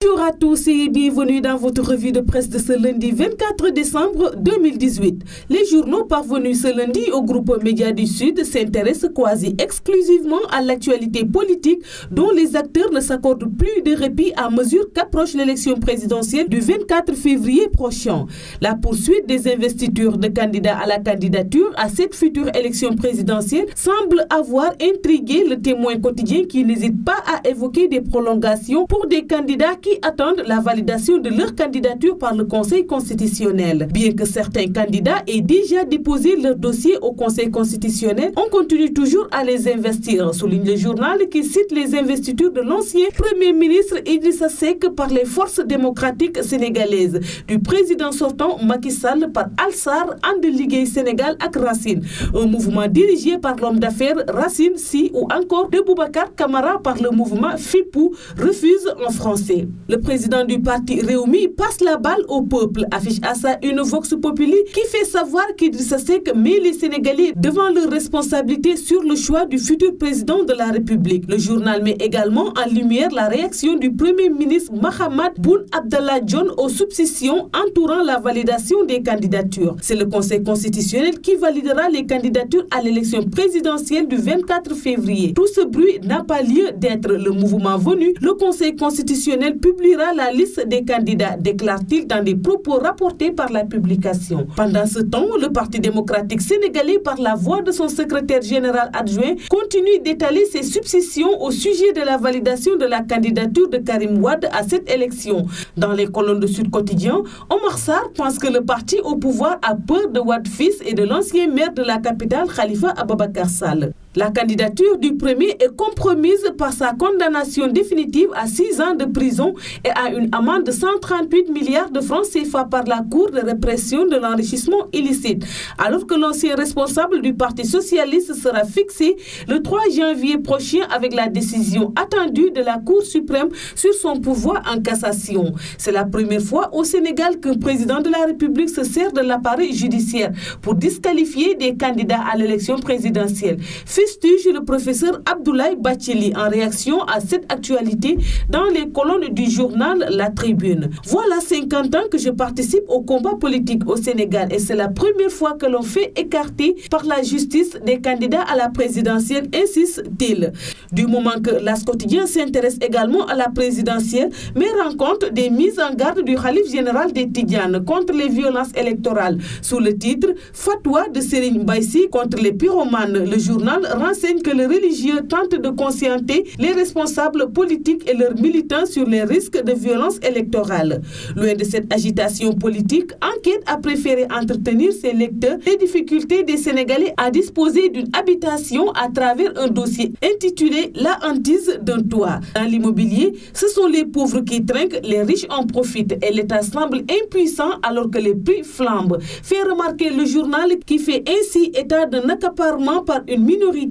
Bonjour à tous et bienvenue dans votre revue de presse de ce lundi 24 décembre 2018. Les journaux parvenus ce lundi au groupe Médias du Sud s'intéressent quasi exclusivement à l'actualité politique dont les acteurs ne s'accordent plus de répit à mesure qu'approche l'élection présidentielle du 24 février prochain. La poursuite des investitures de candidats à la candidature à cette future élection présidentielle semble avoir intrigué le Témoin quotidien qui n'hésite pas à évoquer des prolongations pour des candidats qui attendent la validation de leur candidature par le Conseil constitutionnel. Bien que certains candidats aient déjà déposé leur dossier au Conseil constitutionnel, on continue toujours à les investir, souligne le journal qui cite les investitures de l'ancien Premier ministre Idrissa Seck par les forces démocratiques sénégalaises, du président sortant Macky Sall par Alsar And Liggéey Sénégal ak Racine, un mouvement dirigé par l'homme d'affaires Racine Sy, ou encore de Boubacar Camara par le mouvement FIPOU, refuse en français. Le président du parti Rewmi passe la balle au peuple, affiche à ça une vox populi qui fait savoir qu'Idrissa Seck met les Sénégalais devant leurs responsabilités sur le choix du futur président de la République. Le journal met également en lumière la réaction du Premier ministre Mahammed Boun Abdallah Dionne aux substitutions entourant la validation des candidatures. C'est le Conseil constitutionnel qui validera les candidatures à l'élection présidentielle du 24 février. Tout ce bruit n'a pas lieu d'être. Le mouvement venu, le Conseil constitutionnel publiera la liste des candidats, déclare-t-il dans des propos rapportés par la publication. Pendant ce temps, le Parti démocratique sénégalais, par la voix de son secrétaire général adjoint, continue d'étaler ses substitutions au sujet de la validation de la candidature de Karim Wade à cette élection. Dans les colonnes de Sud Quotidien, Omar Sarr pense que le parti au pouvoir a peur de Wade fils et de l'ancien maire de la capitale Khalifa Ababacar Sall. La candidature du premier est compromise par sa condamnation définitive à 6 ans de prison et à une amende de 138 milliards de francs CFA par la Cour de répression de l'enrichissement illicite, alors que l'ancien responsable du Parti socialiste sera fixé le 3 janvier prochain avec la décision attendue de la Cour suprême sur son pouvoir en cassation. C'est la première fois au Sénégal qu'un président de la République se sert de l'appareil judiciaire pour disqualifier des candidats à l'élection présidentielle. Fustige le professeur Abdoulaye Bathily en réaction à cette actualité dans les colonnes du journal La Tribune. Voilà 50 ans que je participe au combat politique au Sénégal et c'est la première fois que l'on fait écarter par la justice des candidats à la présidentielle, insiste-t-il. Du moment que l'As quotidien s'intéresse également à la présidentielle, mais rend compte des mises en garde du Khalife général des Tidjanes contre les violences électorales. Sous le titre Fatwa de Serigne Mbaye Sy contre les pyromanes, le journal renseigne que le religieux tente de conscienter les responsables politiques et leurs militants sur les risques de violence électorale. Loin de cette agitation politique, Enquête a préféré entretenir ses lecteurs les difficultés des Sénégalais à disposer d'une habitation à travers un dossier intitulé La hantise d'un toit. Dans l'immobilier, ce sont les pauvres qui trinquent, les riches en profitent et l'État semble impuissant alors que les prix flambent. Fait remarquer le journal qui fait ainsi état d'un accaparement par une minorité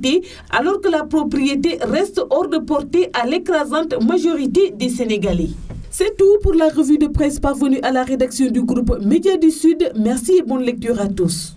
alors que la propriété reste hors de portée à l'écrasante majorité des Sénégalais. C'est tout pour la revue de presse parvenue à la rédaction du groupe Médias du Sud. Merci et bonne lecture à tous.